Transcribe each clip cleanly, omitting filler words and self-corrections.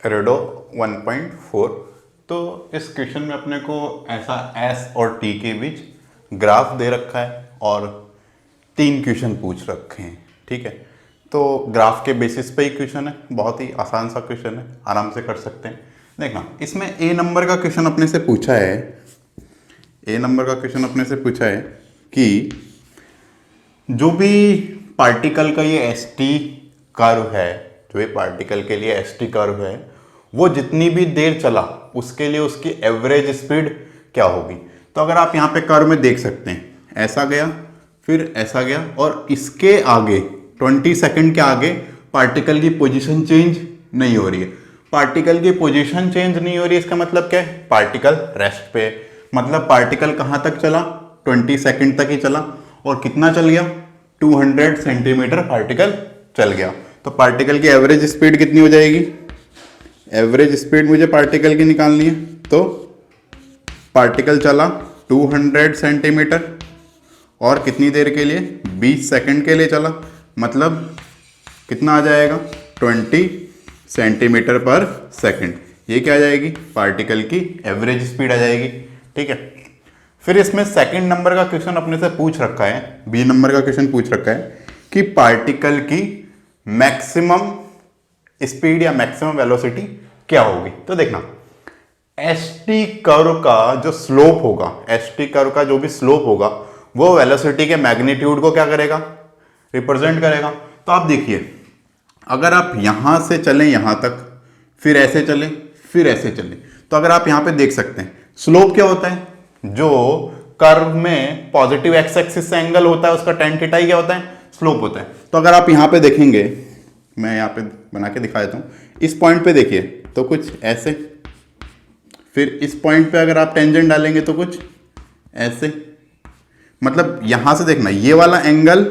Redo 1.4। तो इस question में अपने को ऐसा एस और टी के बीच ग्राफ दे रखा है और 3 क्वेश्चन पूछ रखे हैं। ठीक है, तो ग्राफ के बेसिस पे ही क्वेश्चन है, बहुत ही आसान सा क्वेश्चन है, आराम से कर सकते हैं। देखना, इसमें ए नंबर का क्वेश्चन अपने से पूछा है, ए नंबर का क्वेश्चन अपने से पूछा है कि जो भी पार्टिकल का ये एस टी कर्व है, जो ये पार्टिकल के लिए एस टी कर्व है, वो जितनी भी देर चला उसके लिए उसकी एवरेज स्पीड क्या होगी। तो अगर आप यहाँ पे कर्व में देख सकते हैं, ऐसा गया फिर ऐसा गया और इसके आगे 20 सेकंड के आगे पार्टिकल की पोजीशन चेंज नहीं हो रही है। पार्टिकल की पोजीशन चेंज नहीं हो रही है, इसका मतलब क्या है, पार्टिकल रेस्ट पे, मतलब पार्टिकल कहाँ तक चला, 20 सेकंड तक ही चला और कितना चल गया, 200 सेंटीमीटर पार्टिकल चल गया। तो पार्टिकल की एवरेज स्पीड कितनी हो जाएगी, एवरेज स्पीड मुझे पार्टिकल की निकालनी है। तो पार्टिकल चला 200 सेंटीमीटर और कितनी देर के लिए, 20 सेकंड के लिए चला, मतलब कितना आ जाएगा, 20 सेंटीमीटर पर सेकंड। ये क्या आ जाएगी, पार्टिकल की एवरेज स्पीड आ जाएगी। ठीक है, फिर इसमें सेकंड नंबर का क्वेश्चन अपने से पूछ रखा है, बी नंबर का क्वेश्चन पूछ रखा है कि पार्टिकल की मैक्सिमम स्पीड या मैक्सिमम वेलोसिटी क्या होगी। तो देखना, एस टी कर्व का जो स्लोप होगा, एस टी कर्व का जो भी स्लोप होगा वो वेलोसिटी के मैग्नीट्यूड को क्या करेगा, रिप्रेजेंट करेगा। तो आप देखिए, अगर आप यहां से चलें यहां तक, फिर ऐसे चलें, फिर ऐसे चलें, तो अगर आप यहां पे देख सकते हैं स्लोप क्या होता है, जो कर्व में पॉजिटिव एक्स एक्सिस से एंगल होता है उसका tan थीटा क्या होता है, स्लोप होता है। तो अगर आप यहां पे देखेंगे, मैं यहां पे बना के दिखा देता हूं, इस पॉइंट पे देखिए तो कुछ ऐसे, फिर इस पॉइंट पे अगर आप टेंजेंट डालेंगे तो कुछ ऐसे, मतलब यहां से देखना, ये वाला एंगल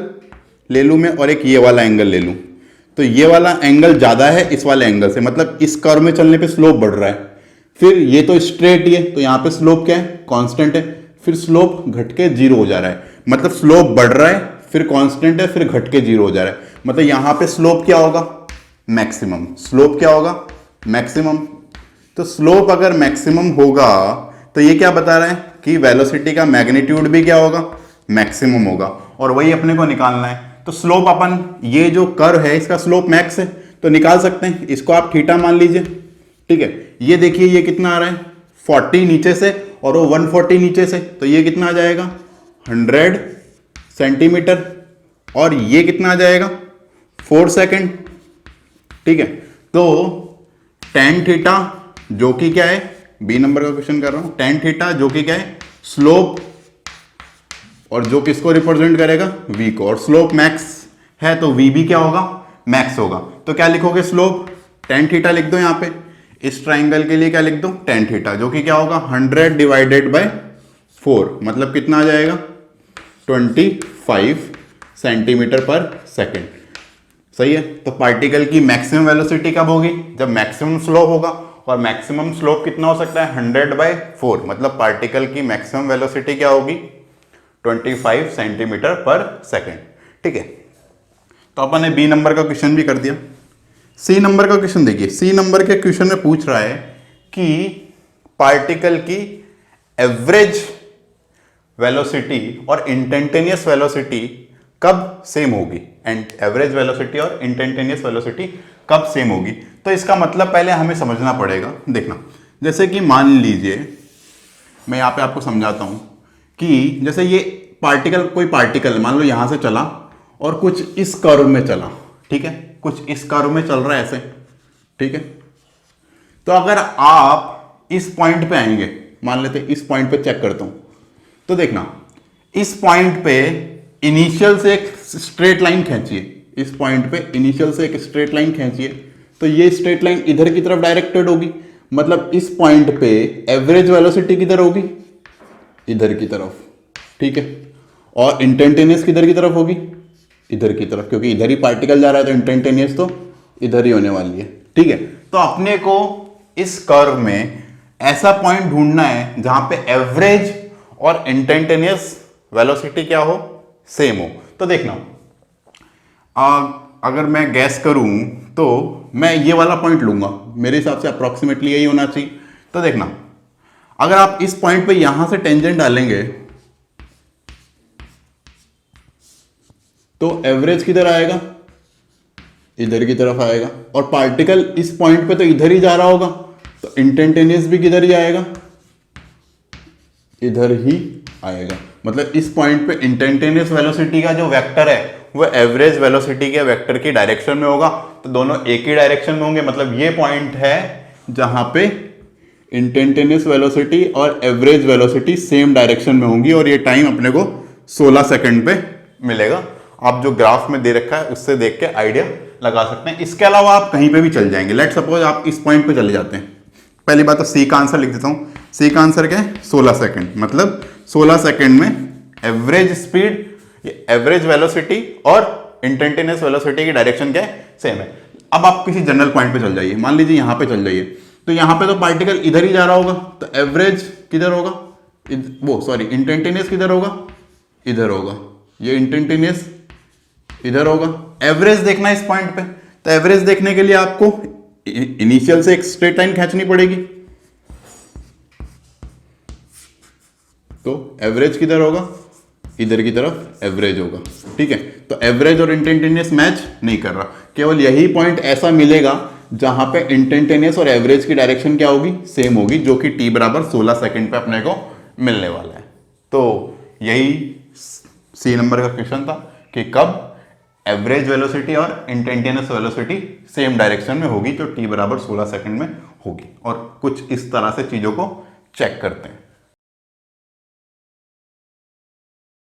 ले लूं मैं और एक ये वाला एंगल ले लूं, तो ये वाला एंगल ज्यादा है इस वाले एंगल से, मतलब इस कर्व में चलने पे स्लोप बढ़ रहा है। फिर ये तो स्ट्रेट ही है तो यहां पे स्लोप क्या है, कांस्टेंट है, फिर स्लोप घट के 0 हो जा रहा है, मतलब स्लोप बढ़ रहा है, फिर कांस्टेंट है, फिर घट के 0 हो जा रहा है, मतलब यहां पे स्लोप क्या होगा, मैक्सिमम। स्लोप क्या होगा, मैक्सिमम। तो स्लोप अगर मैक्सिमम होगा तो ये क्या बता रहा है कि वेलोसिटी का मैग्नीट्यूड भी क्या होगा, मैक्सिमम होगा, और वही अपने को निकालना है। तो स्लोप अपन, ये जो कर्व है इसका स्लोप मैक्स है तो निकाल सकते हैं, इसको आप थीटा मान लीजिए। ठीक है, ये देखिए ये कितना आ रहा है, 40 नीचे से और वो 140 नीचे से, तो ये कितना आ जाएगा, 100 सेंटीमीटर, और ये कितना आ जाएगा, 4 सेकेंड। ठीक है, तो tan थीटा जो कि क्या है, बी नंबर का क्वेश्चन कर रहा हूं, tan थीटा जो कि क्या है, स्लोप, और जो किसको रिप्रेजेंट करेगा, v को, और स्लोप मैक्स है तो v भी क्या होगा, मैक्स होगा। तो क्या लिखोगे, स्लोप tan थीटा लिख दो यहां पे, इस ट्राइंगल के लिए क्या लिख दो, tan थीटा, जो कि क्या होगा 100 डिवाइडेड बाय 4, मतलब कितना आ जाएगा, 25 सेंटीमीटर पर सेकेंड। सही है, तो पार्टिकल की मैक्सिमम वेलोसिटी कब होगी, जब मैक्सिमम स्लोप होगा, और मैक्सिमम स्लोप कितना हो सकता है, 100/4, मतलब पार्टिकल की मैक्सिमम वेलोसिटी क्या होगी, 25 सेंटीमीटर पर सेकेंड। ठीक है, तो अपन ने बी नंबर का क्वेश्चन भी कर दिया। सी नंबर का क्वेश्चन देखिए, सी नंबर के क्वेश्चन में पूछ रहा है कि पार्टिकल की एवरेज वेलोसिटी और इंस्टेंटेनियस वेलोसिटी कब सेम होगी, एंड एवरेज वेलोसिटी और इंस्टेंटेनियस वेलोसिटी कब सेम होगी। तो इसका मतलब पहले हमें समझना पड़ेगा। देखना, जैसे कि मान लीजिए, मैं यहां पे आपको समझाता हूं कि जैसे ये पार्टिकल, कोई पार्टिकल मान लो यहां से चला और कुछ इस कर्व में चला, ठीक है, कुछ इस कर्व में चल रहा है ऐसे। ठीक है, तो अगर आप इस पॉइंट पे आएंगे, मान लेते इस पॉइंट पे चेक करता हूं, तो देखना इस पॉइंट पे इनिशियल से एक स्ट्रेट लाइन खींचिए, इस पॉइंट पे इनिशियल से एक स्ट्रेट लाइन खींचिए, तो ये स्ट्रेट लाइन इधर की तरफ डायरेक्टेड होगी, मतलब इस पॉइंट पे एवरेज वेलोसिटी किधर होगी, इधर की तरफ। ठीक है, और इंस्टेंटेनियस किधर की तरफ होगी, इधर की तरफ, क्योंकि इधर ही पार्टिकल जा रहा है तो इंस्टेंटेनियस तो इधर ही होने वाली है। ठीक है, तो अपने को इस कर्व में ऐसा पॉइंट ढूंढना है जहां पे एवरेज और इंस्टेंटेनियस वेलोसिटी क्या हो, सेम हो। तो देखना, अगर मैं गैस करूं तो मैं ये वाला पॉइंट लूंगा, मेरे हिसाब से अप्रॉक्सीमेटली यही होना चाहिए। तो देखना, अगर आप इस पॉइंट पे यहां से टेंजेंट डालेंगे तो एवरेज किधर आएगा, इधर की तरफ आएगा, और पार्टिकल इस पॉइंट पे तो इधर ही जा रहा होगा, तो इंस्टेंटेनियस भी किधर ही आएगा, इधर ही आएगा। मतलब इस पॉइंट पे इंस्टेंटेनियस वेलोसिटी का जो वेक्टर है वो एवरेज वेलोसिटी के वेक्टर की डायरेक्शन में होगा, तो दोनों एक ही डायरेक्शन में होंगे। मतलब ये पॉइंट है जहां पे इंस्टेंटेनियस वेलोसिटी और एवरेज वेलोसिटी सेम डायरेक्शन में होंगी, और ये टाइम अपने को 16 सेकंड पे मिलेगा। आप जो ग्राफ में दे रखा है उससे देख के आइडिया लगा सकते हैं। इसके अलावा आप कहीं पे भी चल जाएंगे। लेट सपोज आप इस पॉइंट पे चले जाते हैं, पहली बात तो सी का आंसर लिख देता हूं। सी का आंसर क्या है, 16 सेकंड। मतलब 16 सेकंड में एवरेज स्पीड, एवरेज वेलोसिटी और इंस्टेंटेनियस वेलोसिटी की डायरेक्शन क्या है, सेम है। अब आप किसी जनरल पॉइंट पे चल जाइए, मान लीजिए यहां पे चल जाइए, तो यहां पे तो पार्टिकल इधर ही जा रहा होगा, तो एवरेज किधर होगा, इंस्टेंटेनियस किधर होगा, इधर होगा। ये इंस्टेंटेनियस इधर होगा। एवरेज देखना है इस पॉइंट पे, तो एवरेज देखने के लिए आपको इनिशियल से एक स्ट्रेट लाइन खींचनी पड़ेगी, तो एवरेज किधर होगा, इधर की तरफ एवरेज होगा। ठीक है, तो एवरेज और इंस्टेंटेनियस मैच नहीं कर रहा। केवल यही पॉइंट ऐसा मिलेगा जहां पे इंस्टेंटेनियस और एवरेज की डायरेक्शन क्या होगी, सेम होगी, जो कि t बराबर 16 सेकंड पे अपने को मिलने वाला है। तो यही सी नंबर का क्वेश्चन था कि कब एवरेज वेलोसिटी और इंस्टेंटेनियस वेलोसिटी सेम डायरेक्शन में होगी, जो t बराबर 16 सेकंड में होगी। और कुछ इस तरह से चीजों को चेक करते हैं।